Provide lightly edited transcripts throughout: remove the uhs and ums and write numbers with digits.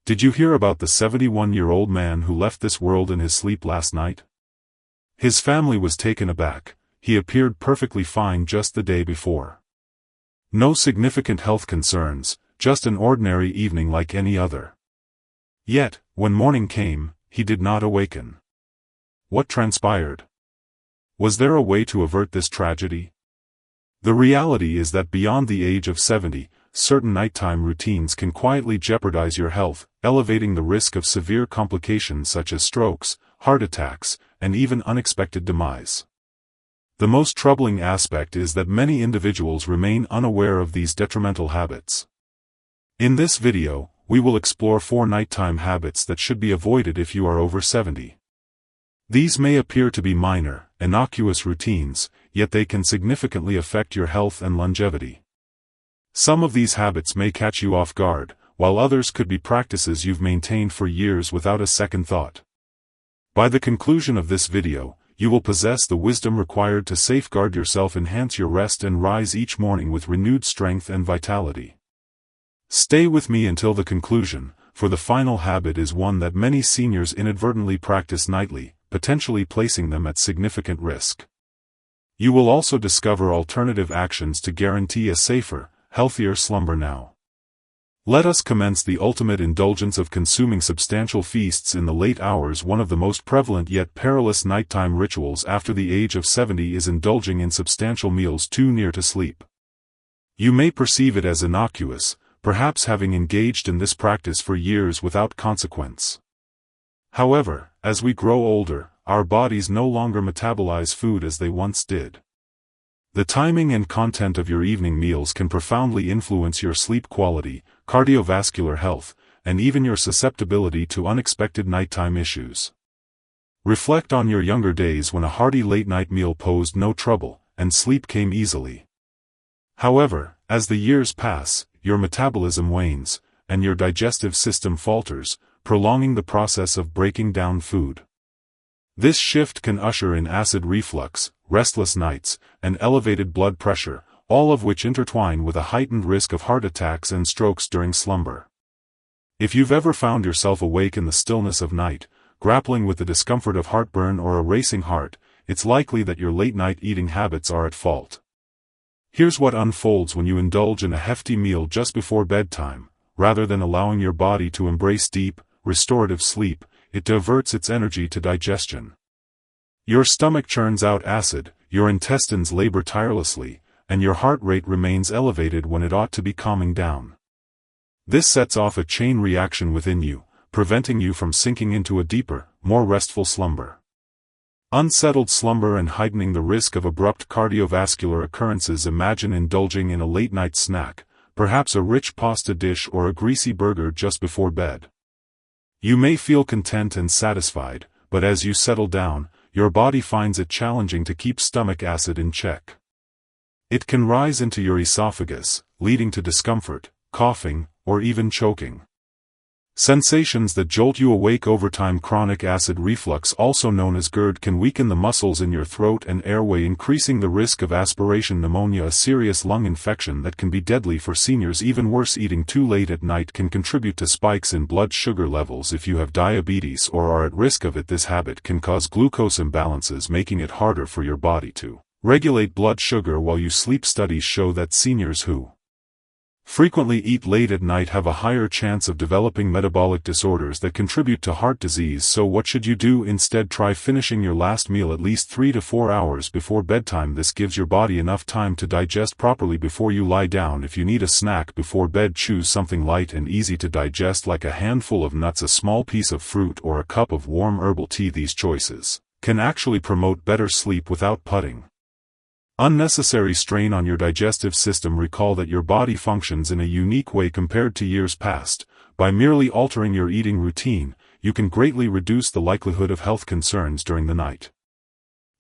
Did you hear about the 71-year-old man who left this world in his sleep last night? His family was taken aback. He appeared perfectly fine just the day before. No significant health concerns, just an ordinary evening like any other. Yet, when morning came, he did not awaken. What transpired? Was there a way to avert this tragedy? The reality is that beyond the age of 70, certain nighttime routines can quietly jeopardize your health, elevating the risk of severe complications such as strokes, heart attacks, and even unexpected demise. The most troubling aspect is that many individuals remain unaware of these detrimental habits. In this video, we will explore 4 nighttime habits that should be avoided if you are over 70. These may appear to be minor, innocuous routines, yet they can significantly affect your health and longevity. Some of these habits may catch you off guard, while others could be practices you've maintained for years without a second thought. By the conclusion of this video, you will possess the wisdom required to safeguard yourself, enhance your rest, and rise each morning with renewed strength and vitality. Stay with me until the conclusion, for the final habit is one that many seniors inadvertently practice nightly, potentially placing them at significant risk. You will also discover alternative actions to guarantee a safer, healthier slumber now. Let us commence the ultimate indulgence of consuming substantial feasts in the late hours. One of the most prevalent yet perilous nighttime rituals after the age of 70 is indulging in substantial meals too near to sleep. You may perceive it as innocuous, perhaps having engaged in this practice for years without consequence. However, as we grow older, our bodies no longer metabolize food as they once did. The timing and content of your evening meals can profoundly influence your sleep quality, cardiovascular health, and even your susceptibility to unexpected nighttime issues. Reflect on your younger days when a hearty late-night meal posed no trouble, and sleep came easily. However, as the years pass, your metabolism wanes, and your digestive system falters, prolonging the process of breaking down food. This shift can usher in acid reflux, restless nights, and elevated blood pressure, all of which intertwine with a heightened risk of heart attacks and strokes during slumber. If you've ever found yourself awake in the stillness of night, grappling with the discomfort of heartburn or a racing heart, it's likely that your late-night eating habits are at fault. Here's what unfolds when you indulge in a hefty meal just before bedtime. Rather than allowing your body to embrace deep, restorative sleep, it diverts its energy to digestion. Your stomach churns out acid, your intestines labor tirelessly, and your heart rate remains elevated when it ought to be calming down. This sets off a chain reaction within you, preventing you from sinking into a deeper, more restful slumber. Unsettled slumber and heightening the risk of abrupt cardiovascular occurrences. Imagine indulging in a late-night snack, perhaps a rich pasta dish or a greasy burger just before bed. You may feel content and satisfied, but as you settle down, your body finds it challenging to keep stomach acid in check. It can rise into your esophagus, leading to discomfort, coughing, or even choking. Sensations that jolt you awake over time. Chronic acid reflux, also known as GERD, can weaken the muscles in your throat and airway, increasing the risk of aspiration pneumonia, a serious lung infection that can be deadly for seniors. Even worse, eating too late at night can contribute to spikes in blood sugar levels if you have diabetes or are at risk of it. This habit can cause glucose imbalances, making it harder for your body to regulate blood sugar while you sleep. Studies show that seniors who frequently eat late at night have a higher chance of developing metabolic disorders that contribute to heart disease. So what should you do instead? Try finishing your last meal at least 3 to 4 hours before bedtime. This gives your body enough time to digest properly before you lie down. If you need a snack before bed, choose something light and easy to digest like a handful of nuts, a small piece of fruit, or a cup of warm herbal tea. These choices can actually promote better sleep without putting unnecessary strain on your digestive system. Recall that your body functions in a unique way compared to years past. By merely altering your eating routine, you can greatly reduce the likelihood of health concerns during the night.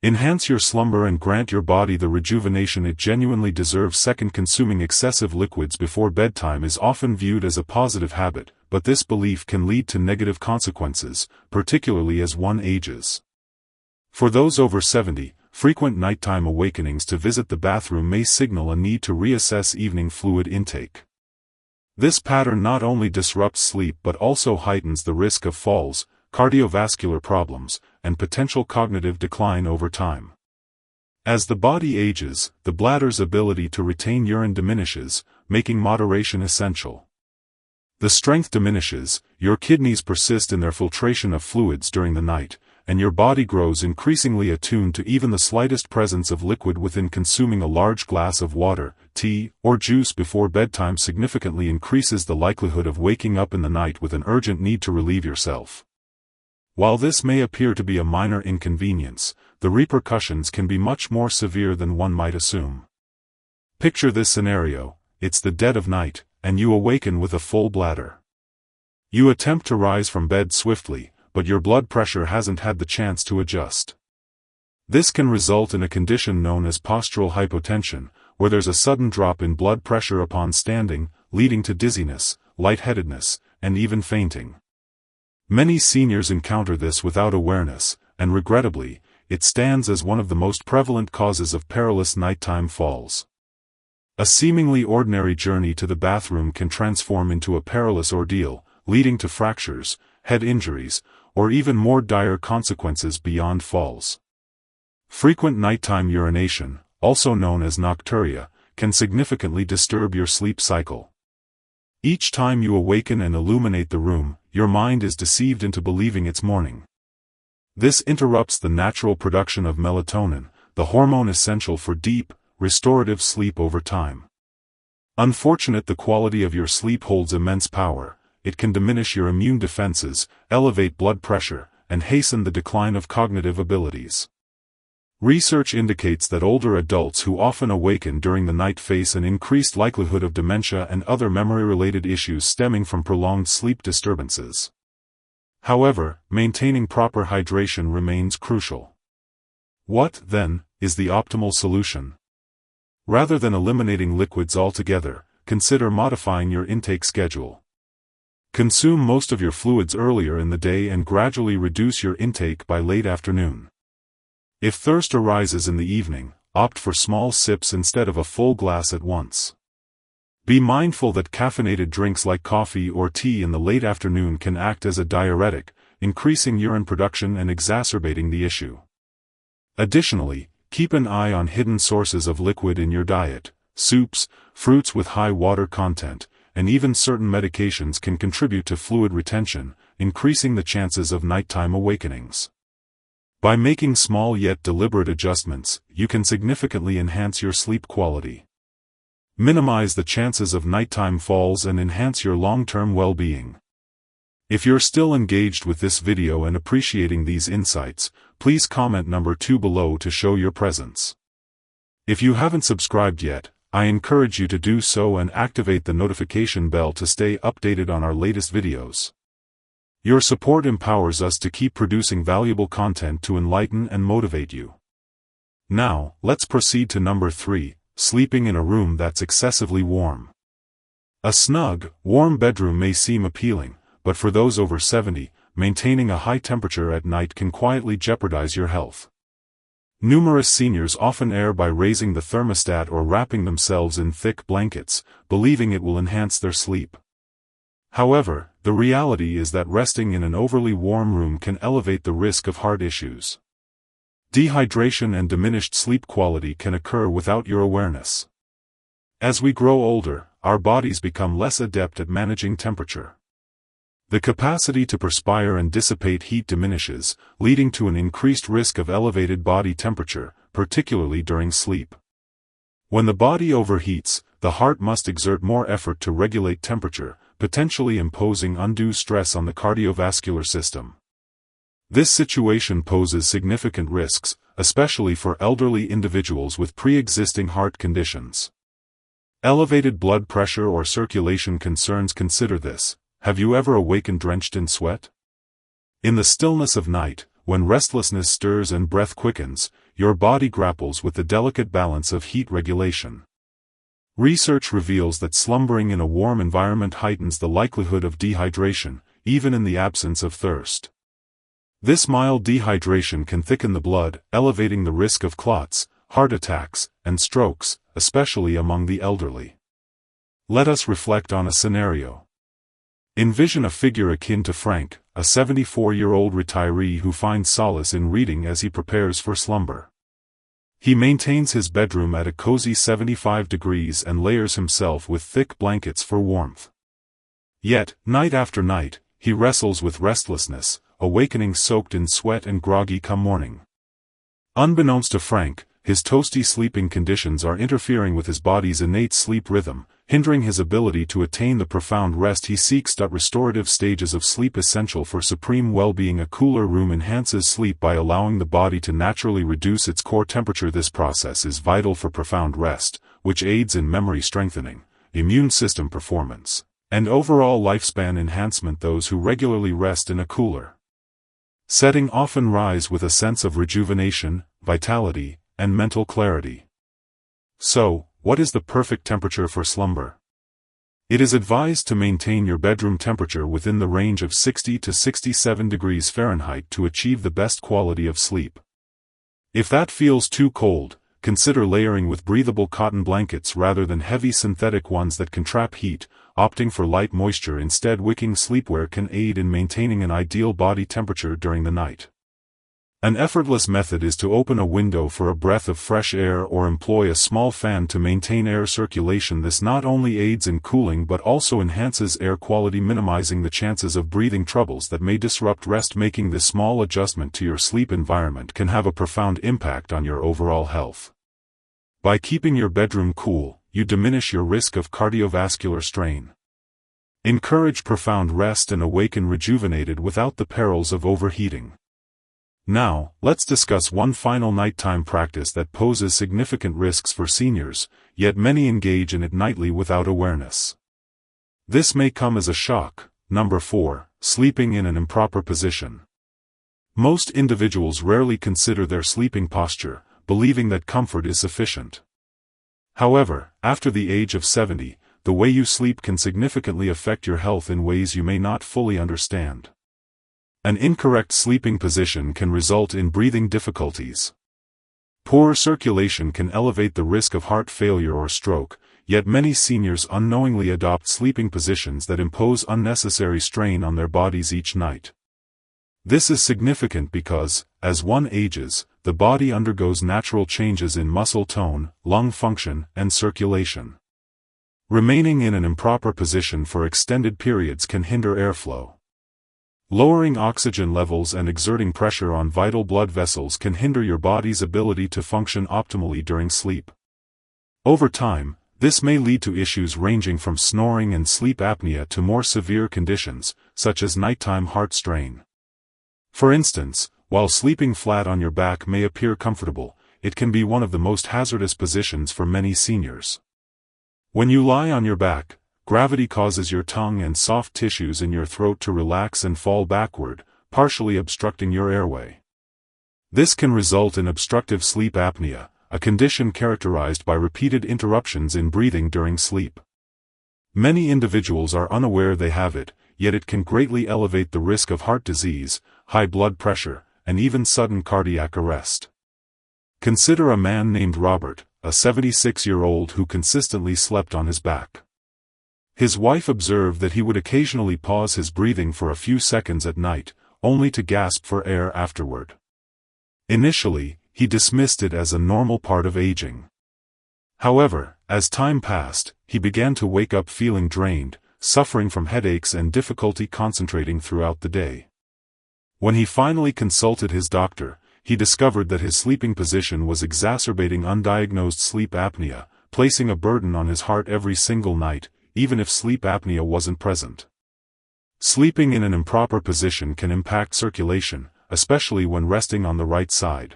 Enhance your slumber and grant your body the rejuvenation it genuinely deserves. Second, consuming excessive liquids before bedtime is often viewed as a positive habit, but this belief can lead to negative consequences, particularly as one ages. For those over 70, frequent nighttime awakenings to visit the bathroom may signal a need to reassess evening fluid intake. This pattern not only disrupts sleep but also heightens the risk of falls, cardiovascular problems, and potential cognitive decline over time. As the body ages, the bladder's ability to retain urine diminishes, making moderation essential. The strength diminishes, your kidneys persist in their filtration of fluids during the night, and your body grows increasingly attuned to even the slightest presence of liquid within. Consuming a large glass of water, tea, or juice before bedtime significantly increases the likelihood of waking up in the night with an urgent need to relieve yourself. While this may appear to be a minor inconvenience, the repercussions can be much more severe than one might assume. Picture this scenario: it's the dead of night, and you awaken with a full bladder. You attempt to rise from bed swiftly, but your blood pressure hasn't had the chance to adjust. This can result in a condition known as postural hypotension, where there's a sudden drop in blood pressure upon standing, leading to dizziness, lightheadedness, and even fainting. Many seniors encounter this without awareness, and regrettably, it stands as one of the most prevalent causes of perilous nighttime falls. A seemingly ordinary journey to the bathroom can transform into a perilous ordeal, leading to fractures, head injuries, or even more dire consequences beyond falls. Frequent nighttime urination, also known as nocturia, can significantly disturb your sleep cycle. Each time you awaken and illuminate the room, your mind is deceived into believing it's morning. This interrupts the natural production of melatonin, the hormone essential for deep, restorative sleep over time. Unfortunate, the quality of your sleep holds immense power. It can diminish your immune defenses, elevate blood pressure, and hasten the decline of cognitive abilities. Research indicates that older adults who often awaken during the night face an increased likelihood of dementia and other memory-related issues stemming from prolonged sleep disturbances. However, maintaining proper hydration remains crucial. What, then, is the optimal solution? Rather than eliminating liquids altogether, consider modifying your intake schedule. Consume most of your fluids earlier in the day and gradually reduce your intake by late afternoon. If thirst arises in the evening, opt for small sips instead of a full glass at once. Be mindful that caffeinated drinks like coffee or tea in the late afternoon can act as a diuretic, increasing urine production and exacerbating the issue. Additionally, keep an eye on hidden sources of liquid in your diet. Soups, fruits with high water content, and even certain medications can contribute to fluid retention, increasing the chances of nighttime awakenings. By making small yet deliberate adjustments, you can significantly enhance your sleep quality. Minimize the chances of nighttime falls and enhance your long-term well-being. If you're still engaged with this video and appreciating these insights, please comment number 2 below to show your presence. If you haven't subscribed yet, I encourage you to do so and activate the notification bell to stay updated on our latest videos. Your support empowers us to keep producing valuable content to enlighten and motivate you. Now, let's proceed to number 3, sleeping in a room that's excessively warm. A snug, warm bedroom may seem appealing, but for those over 70, maintaining a high temperature at night can quietly jeopardize your health. Numerous seniors often err by raising the thermostat or wrapping themselves in thick blankets, believing it will enhance their sleep. However, the reality is that resting in an overly warm room can elevate the risk of heart issues. Dehydration and diminished sleep quality can occur without your awareness. As we grow older, our bodies become less adept at managing temperature. The capacity to perspire and dissipate heat diminishes, leading to an increased risk of elevated body temperature, particularly during sleep. When the body overheats, the heart must exert more effort to regulate temperature, potentially imposing undue stress on the cardiovascular system. This situation poses significant risks, especially for elderly individuals with pre-existing heart conditions. Elevated blood pressure or circulation concerns. Consider this. Have you ever awakened drenched in sweat? In the stillness of night, when restlessness stirs and breath quickens, your body grapples with the delicate balance of heat regulation. Research reveals that slumbering in a warm environment heightens the likelihood of dehydration, even in the absence of thirst. This mild dehydration can thicken the blood, elevating the risk of clots, heart attacks, and strokes, especially among the elderly. Let us reflect on a scenario. Envision a figure akin to Frank, a 74-year-old retiree who finds solace in reading as he prepares for slumber. He maintains his bedroom at a cozy 75 degrees and layers himself with thick blankets for warmth. Yet, night after night, he wrestles with restlessness, awakening soaked in sweat and groggy come morning. Unbeknownst to Frank, his toasty sleeping conditions are interfering with his body's innate sleep rhythm, hindering his ability to attain the profound rest he seeks. Restorative stages of sleep essential for supreme well-being. A cooler room enhances sleep by allowing the body to naturally reduce its core temperature. This process is vital for profound rest, which aids in memory strengthening, immune system performance, and overall lifespan enhancement. Those who regularly rest in a cooler setting often rise with a sense of rejuvenation, vitality, and mental clarity. So, what is the perfect temperature for slumber? It is advised to maintain your bedroom temperature within the range of 60 to 67 degrees Fahrenheit to achieve the best quality of sleep. If that feels too cold, consider layering with breathable cotton blankets rather than heavy synthetic ones that can trap heat. Opting for light moisture instead. Wicking sleepwear can aid in maintaining an ideal body temperature during the night. An effortless method is to open a window for a breath of fresh air or employ a small fan to maintain air circulation. This not only aids in cooling but also enhances air quality, minimizing the chances of breathing troubles that may disrupt rest. Making this small adjustment to your sleep environment can have a profound impact on your overall health. By keeping your bedroom cool, you diminish your risk of cardiovascular strain. Encourage profound rest and awaken rejuvenated without the perils of overheating. Now, let's discuss one final nighttime practice that poses significant risks for seniors, yet many engage in it nightly without awareness. This may come as a shock. Number 4, sleeping in an improper position. Most individuals rarely consider their sleeping posture, believing that comfort is sufficient. However, after the age of 70, the way you sleep can significantly affect your health in ways you may not fully understand. An incorrect sleeping position can result in breathing difficulties. Poor circulation can elevate the risk of heart failure or stroke, yet many seniors unknowingly adopt sleeping positions that impose unnecessary strain on their bodies each night. This is significant because, as one ages, the body undergoes natural changes in muscle tone, lung function, and circulation. Remaining in an improper position for extended periods can hinder airflow. Lowering oxygen levels and exerting pressure on vital blood vessels can hinder your body's ability to function optimally during sleep. Over time, this may lead to issues ranging from snoring and sleep apnea to more severe conditions, such as nighttime heart strain. For instance, while sleeping flat on your back may appear comfortable, it can be one of the most hazardous positions for many seniors. When you lie on your back, gravity causes your tongue and soft tissues in your throat to relax and fall backward, partially obstructing your airway. This can result in obstructive sleep apnea, a condition characterized by repeated interruptions in breathing during sleep. Many individuals are unaware they have it, yet it can greatly elevate the risk of heart disease, high blood pressure, and even sudden cardiac arrest. Consider a man named Robert, a 76-year-old who consistently slept on his back. His wife observed that he would occasionally pause his breathing for a few seconds at night, only to gasp for air afterward. Initially, he dismissed it as a normal part of aging. However, as time passed, he began to wake up feeling drained, suffering from headaches and difficulty concentrating throughout the day. When he finally consulted his doctor, he discovered that his sleeping position was exacerbating undiagnosed sleep apnea, placing a burden on his heart every single night, even if sleep apnea wasn't present. Sleeping in an improper position can impact circulation, especially when resting on the right side.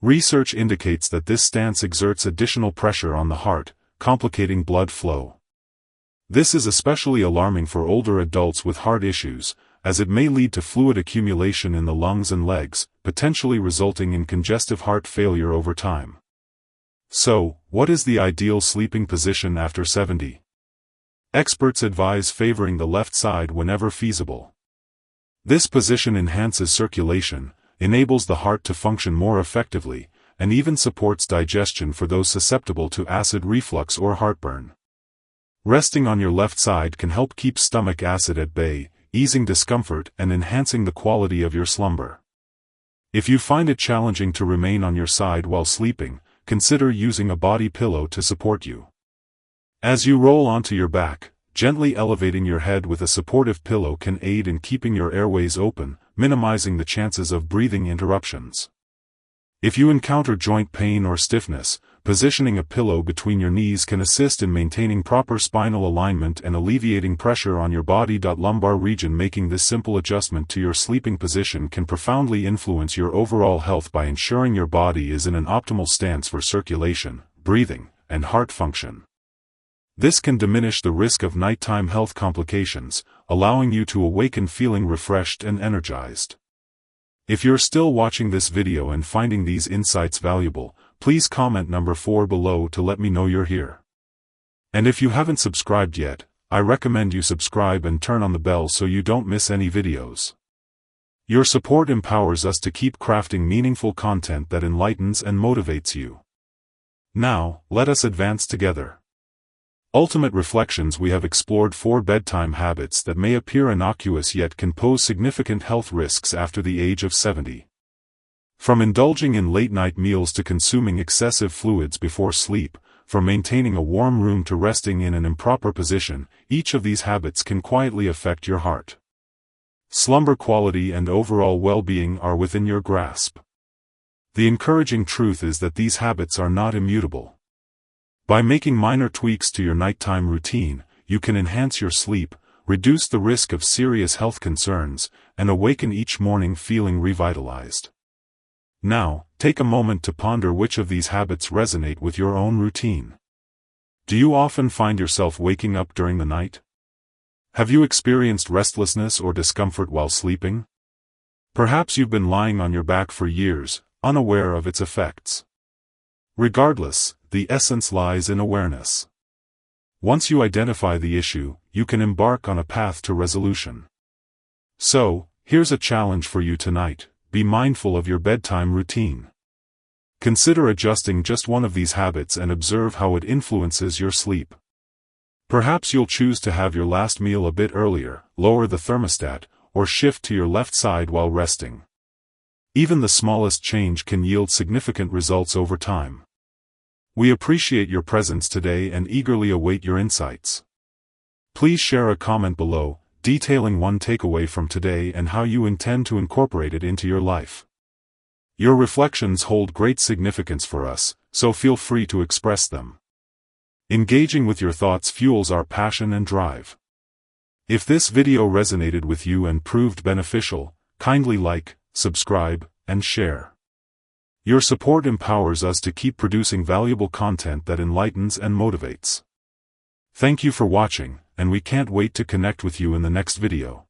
Research indicates that this stance exerts additional pressure on the heart, complicating blood flow. This is especially alarming for older adults with heart issues, as it may lead to fluid accumulation in the lungs and legs, potentially resulting in congestive heart failure over time. So, what is the ideal sleeping position after 70? Experts advise favoring the left side whenever feasible. This position enhances circulation, enables the heart to function more effectively, and even supports digestion for those susceptible to acid reflux or heartburn. Resting on your left side can help keep stomach acid at bay, easing discomfort and enhancing the quality of your slumber. If you find it challenging to remain on your side while sleeping, consider using a body pillow to support you. As you roll onto your back, gently elevating your head with a supportive pillow can aid in keeping your airways open, minimizing the chances of breathing interruptions. If you encounter joint pain or stiffness, positioning a pillow between your knees can assist in maintaining proper spinal alignment and alleviating pressure on your body. Lumbar region. Making this simple adjustment to your sleeping position can profoundly influence your overall health by ensuring your body is in an optimal stance for circulation, breathing, and heart function. This can diminish the risk of nighttime health complications, allowing you to awaken feeling refreshed and energized. If you're still watching this video and finding these insights valuable, please comment number 4 below to let me know you're here. And if you haven't subscribed yet, I recommend you subscribe and turn on the bell so you don't miss any videos. Your support empowers us to keep crafting meaningful content that enlightens and motivates you. Now, let us advance together. Ultimate Reflections. We have explored 4 bedtime habits that may appear innocuous yet can pose significant health risks after the age of 70. From indulging in late-night meals to consuming excessive fluids before sleep, from maintaining a warm room to resting in an improper position, each of these habits can quietly affect your heart. Slumber quality and overall well-being are within your grasp. The encouraging truth is that these habits are not immutable. By making minor tweaks to your nighttime routine, you can enhance your sleep, reduce the risk of serious health concerns, and awaken each morning feeling revitalized. Now, take a moment to ponder which of these habits resonate with your own routine. Do you often find yourself waking up during the night? Have you experienced restlessness or discomfort while sleeping? Perhaps you've been lying on your back for years, unaware of its effects. Regardless, the essence lies in awareness. Once you identify the issue, you can embark on a path to resolution. So, here's a challenge for you tonight: be mindful of your bedtime routine. Consider adjusting just one of these habits and observe how it influences your sleep. Perhaps you'll choose to have your last meal a bit earlier, lower the thermostat, or shift to your left side while resting. Even the smallest change can yield significant results over time. We appreciate your presence today and eagerly await your insights. Please share a comment below, detailing one takeaway from today and how you intend to incorporate it into your life. Your reflections hold great significance for us, so feel free to express them. Engaging with your thoughts fuels our passion and drive. If this video resonated with you and proved beneficial, kindly like, subscribe, and share. Your support empowers us to keep producing valuable content that enlightens and motivates. Thank you for watching, and we can't wait to connect with you in the next video.